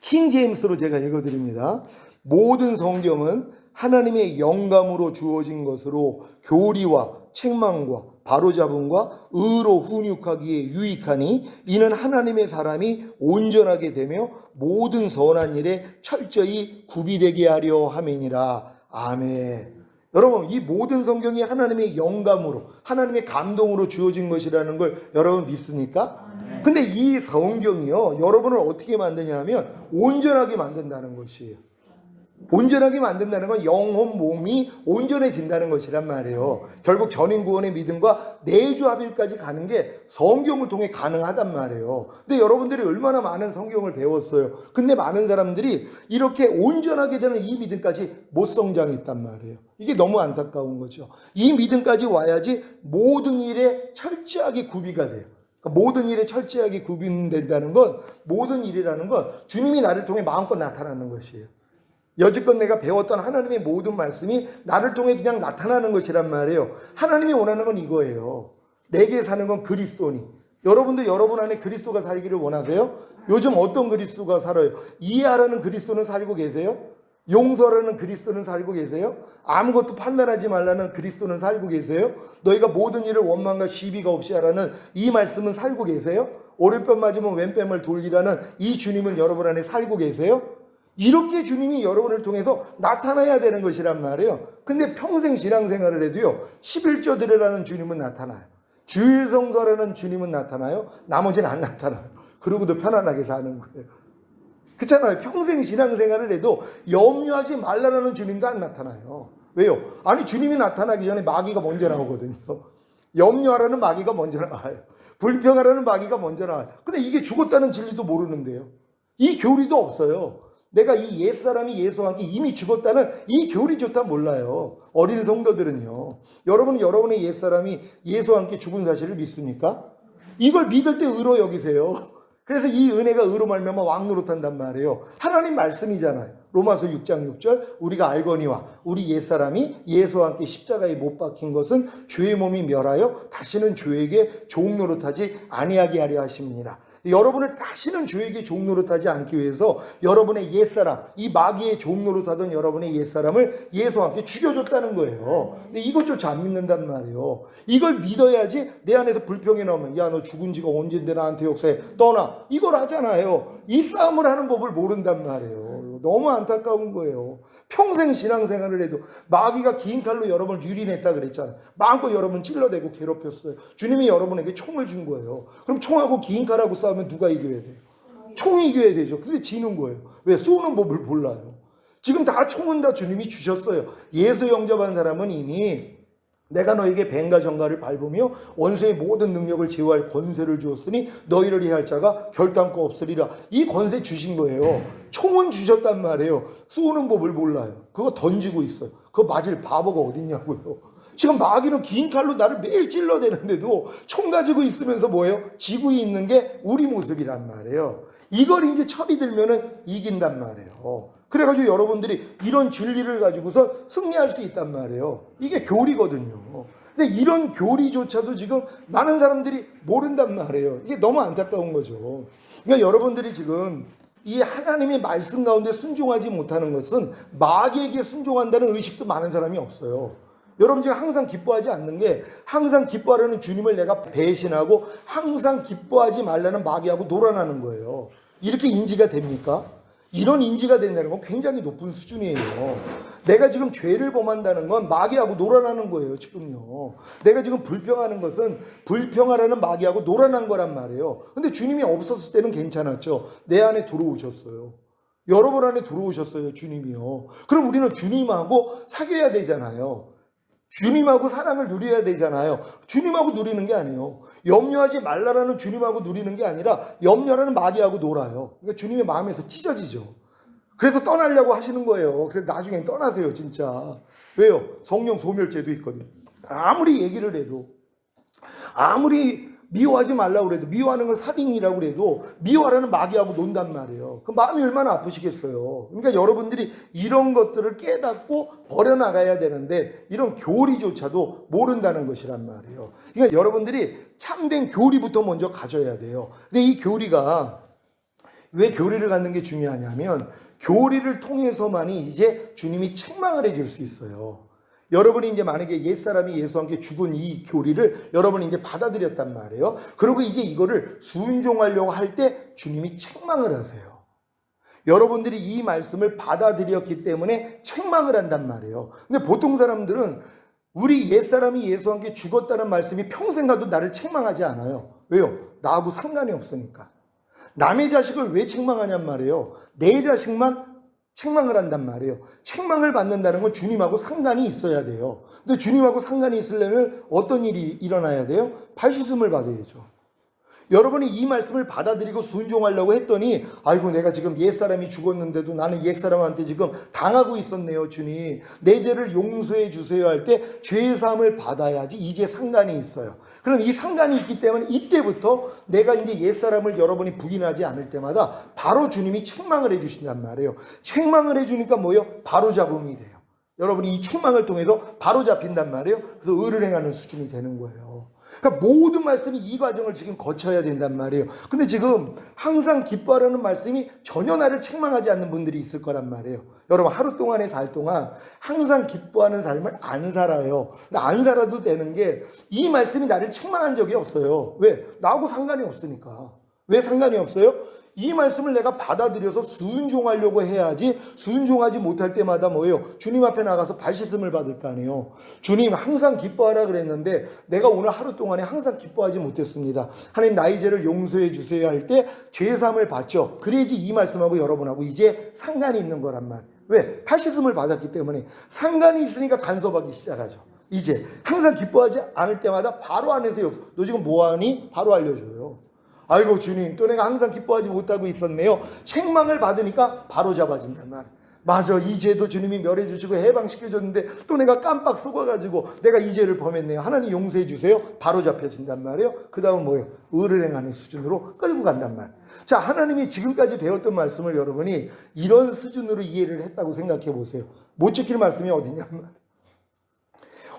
킹 제임스로 제가 읽어드립니다. 모든 성경은 하나님의 영감으로 주어진 것으로 교리와 책망과 바로잡음과 의로 훈육하기에 유익하니 이는 하나님의 사람이 온전하게 되며 모든 선한 일에 철저히 구비되게 하려 함이니라. 아멘. 여러분 이 모든 성경이 하나님의 영감으로 하나님의 감동으로 주어진 것이라는 걸 여러분 믿습니까? 근데 이 성경이요 여러분을 어떻게 만드냐 하면 온전하게 만든다는 것이에요. 온전하게 만든다는 건 영혼 몸이 온전해진다는 것이란 말이에요. 결국 전인구원의 믿음과 내주합일까지 가는 게 성경을 통해 가능하단 말이에요. 근데 여러분들이 얼마나 많은 성경을 배웠어요. 근데 많은 사람들이 이렇게 온전하게 되는 이 믿음까지 못 성장했단 말이에요. 이게 너무 안타까운 거죠. 이 믿음까지 와야지 모든 일에 철저하게 구비가 돼요. 모든 일에 철저하게 구비된다는 건 모든 일이라는 건 주님이 나를 통해 마음껏 나타나는 것이에요. 여지껏 내가 배웠던 하나님의 모든 말씀이 나를 통해 그냥 나타나는 것이란 말이에요. 하나님이 원하는 건 이거예요. 내게 사는 건 그리스도니. 여러분도 여러분 안에 그리스도가 살기를 원하세요? 요즘 어떤 그리스도가 살아요? 이해하라는 그리스도는 살고 계세요? 용서라는 그리스도는 살고 계세요? 아무것도 판단하지 말라는 그리스도는 살고 계세요? 너희가 모든 일을 원망과 시비가 없이 하라는 이 말씀은 살고 계세요? 오른뺨 맞으면 왼뺨을 돌리라는 이 주님은 여러분 안에 살고 계세요? 이렇게 주님이 여러분을 통해서 나타나야 되는 것이란 말이에요. 근데 평생 신앙생활을 해도요, 11조 드리라는 주님은 나타나요. 주일 성수하라는 주님은 나타나요. 나머지는 안 나타나요. 그러고도 편안하게 사는 거예요. 그렇잖아요. 평생 신앙생활을 해도 염려하지 말라라는 주님도 안 나타나요. 왜요? 아니, 주님이 나타나기 전에 마귀가 먼저 나오거든요. 염려하라는 마귀가 먼저 나와요. 불평하라는 마귀가 먼저 나와요. 근데 이게 죽었다는 진리도 모르는데요. 이 교리도 없어요. 내가 이 옛사람이 예수와 함께 이미 죽었다는 이 교리조차 몰라요. 어린 성도들은요. 여러분은 여러분의 옛사람이 예수와 함께 죽은 사실을 믿습니까? 이걸 믿을 때 의로 여기세요. 그래서 이 은혜가 의로 말미암아 왕노릇한단 말이에요. 하나님 말씀이잖아요. 로마서 6장 6절 우리가 알거니와 우리 옛사람이 예수와 함께 십자가에 못 박힌 것은 죄의 몸이 멸하여 다시는 죄에게 종노릇하지 아니하게 하려 하심이니라. 여러분을 다시는 죄에게 종노릇하지 않기 위해서 여러분의 옛사람, 이 마귀의 종노릇하던 여러분의 옛사람을 예수와 함께 죽여줬다는 거예요. 근데 이것조차 안 믿는단 말이에요. 이걸 믿어야지 내 안에서 불평이 나오면 야, 너 죽은 지가 언젠데 나한테 역사해 떠나, 이걸 하잖아요. 이 싸움을 하는 법을 모른단 말이에요. 너무 안타까운 거예요. 평생 신앙생활을 해도 마귀가 긴 칼로 여러분을 유린했다 그랬잖아요. 마음껏 여러분 찔러대고 괴롭혔어요. 주님이 여러분에게 총을 준 거예요. 그럼 총하고 긴 칼하고 싸우면 누가 이겨야 돼요? 총이 이겨야 되죠. 근데 지는 거예요. 왜? 쏘는 법을 몰라요. 지금 다 총은 다 주님이 주셨어요. 예수 영접한 사람은 이미 내가 너에게 뱀과 정갈을 밟으며 원수의 모든 능력을 제어할 권세를 주었으니 너희를 해할 자가 결단코 없으리라. 이 권세 주신 거예요. 총은 주셨단 말이에요. 쏘는 법을 몰라요. 그거 던지고 있어요. 그거 맞을 바보가 어딨냐고요. 지금 마귀는 긴 칼로 나를 매일 찔러대는데도 총 가지고 있으면서 뭐예요? 지구에 있는 게 우리 모습이란 말이에요. 이걸 이제 첩이 들면은 이긴단 말이에요. 그래가지고 여러분들이 이런 진리를 가지고서 승리할 수 있단 말이에요. 이게 교리거든요. 근데 이런 교리조차도 지금 많은 사람들이 모른단 말이에요. 이게 너무 안타까운 거죠. 그러니까 여러분들이 지금 이 하나님의 말씀 가운데 순종하지 못하는 것은 마귀에게 순종한다는 의식도 많은 사람이 없어요. 여러분 지금 항상 기뻐하지 않는 게 항상 기뻐하려는 주님을 내가 배신하고 항상 기뻐하지 말라는 마귀하고 놀아나는 거예요. 이렇게 인지가 됩니까? 이런 인지가 된다는 건 굉장히 높은 수준이에요. 내가 지금 죄를 범한다는 건 마귀하고 놀아나는 거예요. 지금요. 내가 지금 불평하는 것은 불평하라는 마귀하고 놀아난 거란 말이에요. 근데 주님이 없었을 때는 괜찮았죠. 내 안에 들어오셨어요. 여러분 안에 들어오셨어요. 주님이요. 그럼 우리는 주님하고 사귀어야 되잖아요. 주님하고 사랑을 누려야 되잖아요. 주님하고 누리는 게 아니에요. 염려하지 말라라는 주님하고 누리는 게 아니라 염려라는 마귀하고 놀아요. 그러니까 주님의 마음에서 찢어지죠. 그래서 떠나려고 하시는 거예요. 그래서 나중엔 떠나세요, 진짜. 왜요? 성령 소멸죄도 있거든요. 아무리 얘기를 해도, 아무리 미워하지 말라고 그래도, 미워하는 건 살인이라고 그래도 미워하라는 마귀하고 논단 말이에요. 그 마음이 얼마나 아프시겠어요. 그러니까 여러분들이 이런 것들을 깨닫고 버려나가야 되는데 이런 교리조차도 모른다는 것이란 말이에요. 그러니까 여러분들이 참된 교리부터 먼저 가져야 돼요. 근데 이 교리가 왜 교리를 갖는 게 중요하냐면 교리를 통해서만이 이제 주님이 책망을 해줄 수 있어요. 여러분이 이제 만약에 옛사람이 예수와 함께 죽은 이 교리를 여러분이 이제 받아들였단 말이에요. 그리고 이제 이거를 순종하려고 할 때 주님이 책망을 하세요. 여러분들이 이 말씀을 받아들였기 때문에 책망을 한단 말이에요. 근데 보통 사람들은 우리 옛사람이 예수와 함께 죽었다는 말씀이 평생 가도 나를 책망하지 않아요. 왜요? 나하고 상관이 없으니까. 남의 자식을 왜 책망하냔 말이에요. 내 자식만 책망을 한단 말이에요. 책망을 받는다는 건 주님하고 상관이 있어야 돼요. 근데 주님하고 상관이 있으려면 어떤 일이 일어나야 돼요? 발씻음을 받아야죠. 여러분이 이 말씀을 받아들이고 순종하려고 했더니 아이고 내가 지금 옛사람이 죽었는데도 나는 옛사람한테 지금 당하고 있었네요. 주님 내 죄를 용서해 주세요 할 때 죄의 사함을 받아야지 이제 상관이 있어요. 그럼 이 상관이 있기 때문에 이때부터 내가 이제 옛사람을 여러분이 부인하지 않을 때마다 바로 주님이 책망을 해 주신단 말이에요. 책망을 해 주니까 뭐예요? 바로 잡음이 돼요. 여러분이 이 책망을 통해서 바로 잡힌단 말이에요. 그래서 의를 행하는 수준이 되는 거예요. 그러니까 모든 말씀이 이 과정을 지금 거쳐야 된단 말이에요. 근데 지금 항상 기뻐하라는 말씀이 전혀 나를 책망하지 않는 분들이 있을 거란 말이에요. 여러분 하루 동안에 살 동안 항상 기뻐하는 삶을 안 살아요. 근데 안 살아도 되는 게 이 말씀이 나를 책망한 적이 없어요. 왜? 나하고 상관이 없으니까. 왜 상관이 없어요? 이 말씀을 내가 받아들여서 순종하려고 해야지 순종하지 못할 때마다 뭐예요? 주님 앞에 나가서 발 씻음을 받을 거 아니에요. 주님 항상 기뻐하라 그랬는데 내가 오늘 하루 동안에 항상 기뻐하지 못했습니다. 하나님 나의 죄를 용서해 주세요 할 때 죄사함을 받죠. 그래야지 이 말씀하고 여러분하고 이제 상관이 있는 거란 말. 왜? 발 씻음을 받았기 때문에 상관이 있으니까 간섭하기 시작하죠. 이제 항상 기뻐하지 않을 때마다 바로 안에서 너 지금 뭐하니? 바로 알려줘요. 아이고 주님 또 내가 항상 기뻐하지 못하고 있었네요. 책망을 받으니까 바로 잡아진단 말이에요. 맞아 이 죄도 주님이 멸해 주시고 해방시켜줬는데 또 내가 깜빡 속아가지고 내가 이 죄를 범했네요. 하나님 용서해 주세요. 바로 잡혀진단 말이에요. 그 다음은 뭐예요? 의를 행하는 수준으로 끌고 간단 말이에요. 자 하나님이 지금까지 배웠던 말씀을 여러분이 이런 수준으로 이해를 했다고 생각해 보세요. 못 지킬 말씀이 어디냐 말이에요.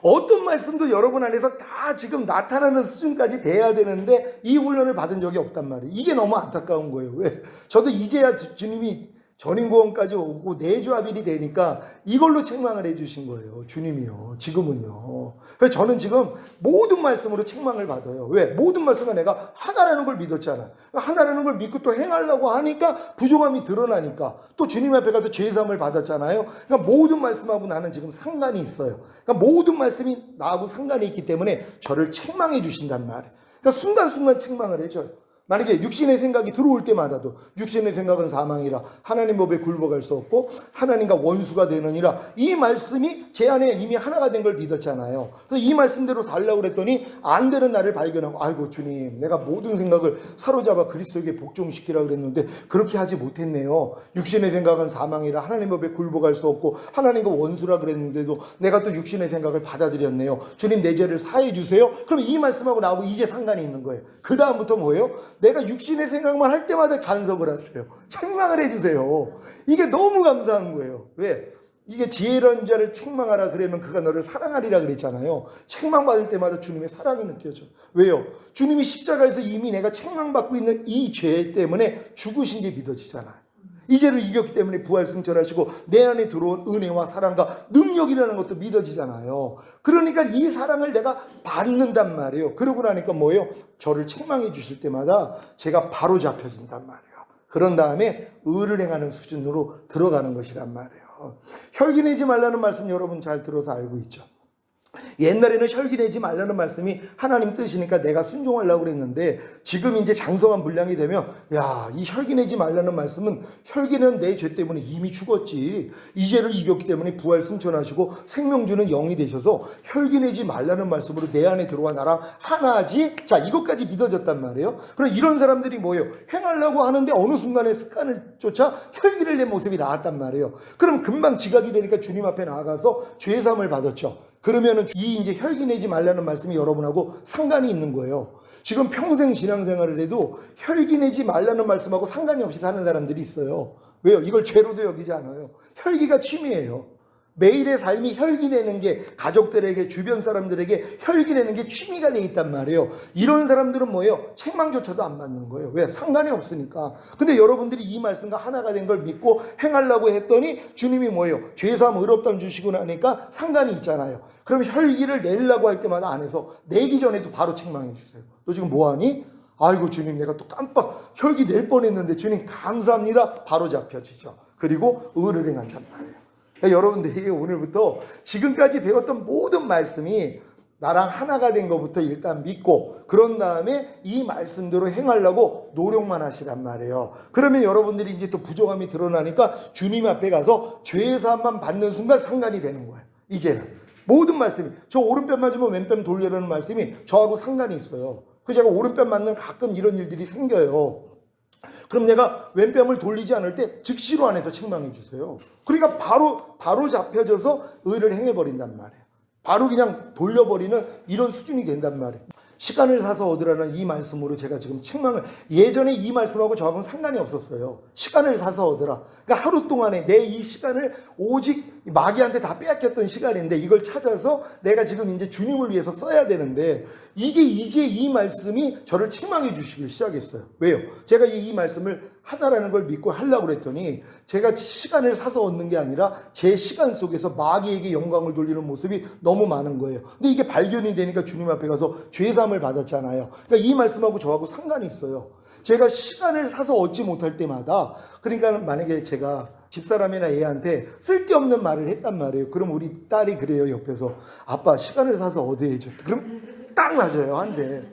어떤 말씀도 여러분 안에서 다 지금 나타나는 수준까지 돼야 되는데 이 훈련을 받은 적이 없단 말이에요. 이게 너무 안타까운 거예요. 왜? 저도 이제야 주님이 전인구원까지 오고 내주합일이 되니까 이걸로 책망을 해주신 거예요. 주님이요. 지금은요. 그래서 저는 지금 모든 말씀으로 책망을 받아요. 왜? 모든 말씀은 내가 하나라는 걸 믿었잖아. 하나라는 걸 믿고 또 행하려고 하니까 부족함이 드러나니까 또 주님 앞에 가서 죄사함을 받았잖아요. 그러니까 모든 말씀하고 나는 지금 상관이 있어요. 그러니까 모든 말씀이 나하고 상관이 있기 때문에 저를 책망해 주신단 말이에요. 그러니까 순간순간 책망을 해줘요. 만약에 육신의 생각이 들어올 때마다도 육신의 생각은 사망이라 하나님 법에 굴복할 수 없고 하나님과 원수가 되느니라 이 말씀이 제 안에 이미 하나가 된 걸 믿었잖아요. 그래서 이 말씀대로 살려고 그랬더니 안 되는 나를 발견하고 아이고 주님 내가 모든 생각을 사로잡아 그리스도에게 복종시키라 그랬는데 그렇게 하지 못했네요. 육신의 생각은 사망이라 하나님 법에 굴복할 수 없고 하나님과 원수라 그랬는데도 내가 또 육신의 생각을 받아들였네요. 주님 내 죄를 사해 주세요. 그럼 이 말씀하고 나하고 이제 상관이 있는 거예요. 그 다음부터 뭐예요? 내가 육신의 생각만 할 때마다 간섭을 하세요. 책망을 해주세요. 이게 너무 감사한 거예요. 왜? 이게 지혜로운 자를 책망하라 그러면 그가 너를 사랑하리라 그랬잖아요. 책망받을 때마다 주님의 사랑이 느껴져. 왜요? 주님이 십자가에서 이미 내가 책망받고 있는 이 죄 때문에 죽으신 게 믿어지잖아요. 이 죄를 이겼기 때문에 부활 승천하시고 내 안에 들어온 은혜와 사랑과 능력이라는 것도 믿어지잖아요. 그러니까 이 사랑을 내가 받는단 말이에요. 그러고 나니까 뭐예요? 저를 책망해 주실 때마다 제가 바로 잡혀진단 말이에요. 그런 다음에 의를 행하는 수준으로 들어가는 것이란 말이에요. 혈기내지 말라는 말씀 여러분 잘 들어서 알고 있죠? 옛날에는 혈기내지 말라는 말씀이 하나님 뜻이니까 내가 순종하려고 그랬는데 지금 이제 장성한 분량이 되면 야, 이 혈기내지 말라는 말씀은 혈기는 내 죄 때문에 이미 죽었지. 이 죄를 이겼기 때문에 부활 승천하시고 생명 주는 영이 되셔서 혈기내지 말라는 말씀으로 내 안에 들어와 나랑 하나지. 자, 이것까지 믿어졌단 말이에요. 그럼 이런 사람들이 뭐예요? 행하려고 하는데 어느 순간에 습관을 쫓아 혈기를 낸 모습이 나왔단 말이에요. 그럼 금방 지각이 되니까 주님 앞에 나아가서 죄사함을 받았죠. 그러면은 이 이제 혈기내지 말라는 말씀이 여러분하고 상관이 있는 거예요. 지금 평생 신앙생활을 해도 혈기내지 말라는 말씀하고 상관이 없이 사는 사람들이 있어요. 왜요? 이걸 죄로도 여기지 않아요. 혈기가 취미예요. 매일의 삶이 혈기내는 게 가족들에게 주변 사람들에게 혈기내는 게 취미가 돼 있단 말이에요. 이런 사람들은 뭐예요? 책망조차도 안 받는 거예요. 왜? 상관이 없으니까. 근데 여러분들이 이 말씀과 하나가 된 걸 믿고 행하려고 했더니 주님이 뭐예요? 죄사함 의롭다함 주시고 나니까 상관이 있잖아요. 그럼 혈기를 내려고 할 때마다 안에서 내기 전에도 바로 책망해 주세요. 너 지금 뭐하니? 아이고 주님 내가 또 깜빡 혈기 낼 뻔했는데 주님 감사합니다. 바로 잡혀지죠. 그리고 의를 행한단 말이에요. 여러분들이 오늘부터 지금까지 배웠던 모든 말씀이 나랑 하나가 된 것부터 일단 믿고 그런 다음에 이 말씀대로 행하려고 노력만 하시란 말이에요. 그러면 여러분들이 이제 또 부족함이 드러나니까 주님 앞에 가서 죄사함만 받는 순간 상관이 되는 거예요. 이제는 모든 말씀이 저 오른뺨 맞으면 왼뺨 돌려라는 말씀이 저하고 상관이 있어요. 그래서 제가 오른뺨 맞는 가끔 이런 일들이 생겨요. 그럼 내가 왼뺨을 돌리지 않을 때 즉시로 안에서 책망해 주세요. 그러니까 바로 잡혀져서 의를 행해버린단 말이에요. 바로 그냥 돌려버리는 이런 수준이 된단 말이에요. 시간을 사서 얻으라는 이 말씀으로 제가 지금 책망을 예전에 이 말씀하고 저하고는 상관이 없었어요. 시간을 사서 얻으라. 그러니까 하루 동안에 내 이 시간을 오직 마귀한테 다 빼앗겼던 시간인데 이걸 찾아서 내가 지금 이제 주님을 위해서 써야 되는데 이게 이제 이 말씀이 저를 책망해 주시기 시작했어요. 왜요? 제가 이 말씀을 하나라는 걸 믿고 하려고 그랬더니 제가 시간을 사서 얻는 게 아니라 제 시간 속에서 마귀에게 영광을 돌리는 모습이 너무 많은 거예요. 근데 이게 발견이 되니까 주님 앞에 가서 죄사함을 받았잖아요. 그러니까 이 말씀하고 저하고 상관이 있어요. 제가 시간을 사서 얻지 못할 때마다, 그러니까 만약에 제가 집사람이나 애한테 쓸데없는 말을 했단 말이에요. 그럼 우리 딸이 그래요, 옆에서. 아빠 시간을 사서 얻어야죠. 그럼 딱 맞아요, 한 대.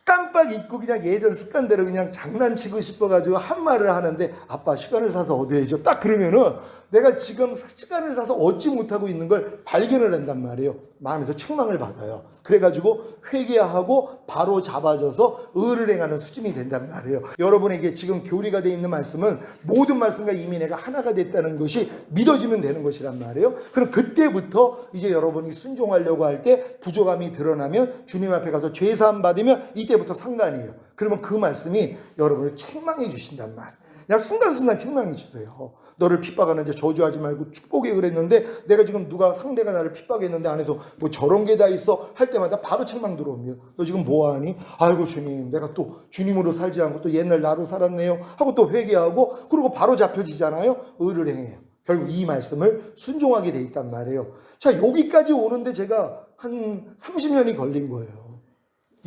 깜빡 잊고 그냥 예전 습관대로 그냥 장난치고 싶어가지고 한 말을 하는데 아빠 시간을 사서 얻어야죠. 딱 그러면은 내가 지금 시간을 사서 얻지 못하고 있는 걸 발견을 한단 말이에요. 마음에서 책망을 받아요. 그래가지고 회개하고 바로 잡아져서 의를 행하는 수준이 된단 말이에요. 여러분에게 지금 교리가 되어 있는 말씀은 모든 말씀과 이미 내가 하나가 됐다는 것이 믿어지면 되는 것이란 말이에요. 그럼 그때부터 이제 여러분이 순종하려고 할 때 부족함이 드러나면 주님 앞에 가서 죄사함 받으면 이때부터 상관이에요. 그러면 그 말씀이 여러분을 책망해 주신단 말이에요. 그냥 순간순간 책망해 주세요. 너를 핍박하는데 저주하지 말고 축복해 그랬는데 내가 지금 누가 상대가 나를 핍박했는데 안에서 뭐 저런 게 다 있어 할 때마다 바로 책망 들어오면 너 지금 뭐하니? 아이고 주님 내가 또 주님으로 살지 않고 또 옛날 나로 살았네요 하고 또 회개하고 그리고 바로 잡혀지잖아요. 의를 행해요. 결국 이 말씀을 순종하게 돼 있단 말이에요. 자, 여기까지 오는데 제가 한 30년이 걸린 거예요.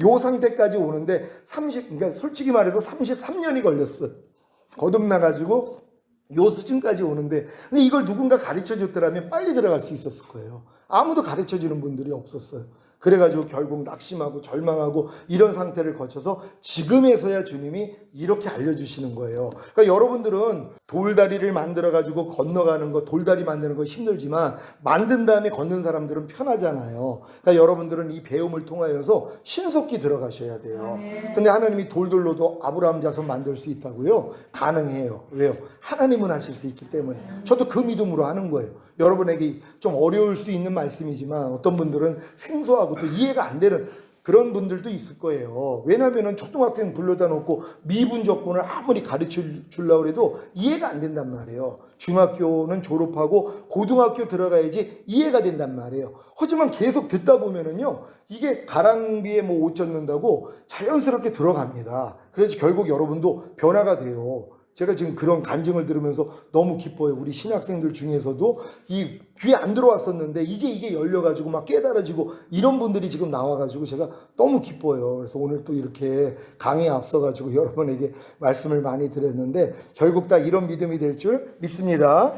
요 상태까지 오는데 그러니까 솔직히 말해서 33년이 걸렸어요. 거듭나가지고 요 수준까지 오는데, 근데 이걸 누군가 가르쳐 줬더라면 빨리 들어갈 수 있었을 거예요. 아무도 가르쳐 주는 분들이 없었어요. 그래가지고 결국 낙심하고 절망하고 이런 상태를 거쳐서 지금에서야 주님이 이렇게 알려주시는 거예요. 그러니까 여러분들은 돌다리를 만들어가지고 건너가는 거, 돌다리 만드는 거 힘들지만 만든 다음에 걷는 사람들은 편하잖아요. 그러니까 여러분들은 이 배움을 통하여서 신속히 들어가셔야 돼요. 근데 하나님이 돌들로도 아브라함 자손 만들 수 있다고요? 가능해요. 왜요? 하나님은 하실 수 있기 때문에. 저도 그 믿음으로 하는 거예요. 여러분에게 좀 어려울 수 있는 말씀이지만 어떤 분들은 생소하고 또 이해가 안 되는 그런 분들도 있을 거예요. 왜냐하면 초등학생 불러다 놓고 미분적분을 아무리 가르쳐 주려고 해도 이해가 안 된단 말이에요. 중학교는 졸업하고 고등학교 들어가야지 이해가 된단 말이에요. 하지만 계속 듣다 보면은요, 이게 가랑비에 뭐 옷 젖는다고 자연스럽게 들어갑니다. 그래서 결국 여러분도 변화가 돼요. 제가 지금 그런 간증을 들으면서 너무 기뻐요. 우리 신학생들 중에서도 이 귀에 안 들어왔었는데 이제 이게 열려가지고 막 깨달아지고 이런 분들이 지금 나와가지고 제가 너무 기뻐요. 그래서 오늘 또 이렇게 강의에 앞서가지고 여러분에게 말씀을 많이 드렸는데 결국 다 이런 믿음이 될 줄 믿습니다.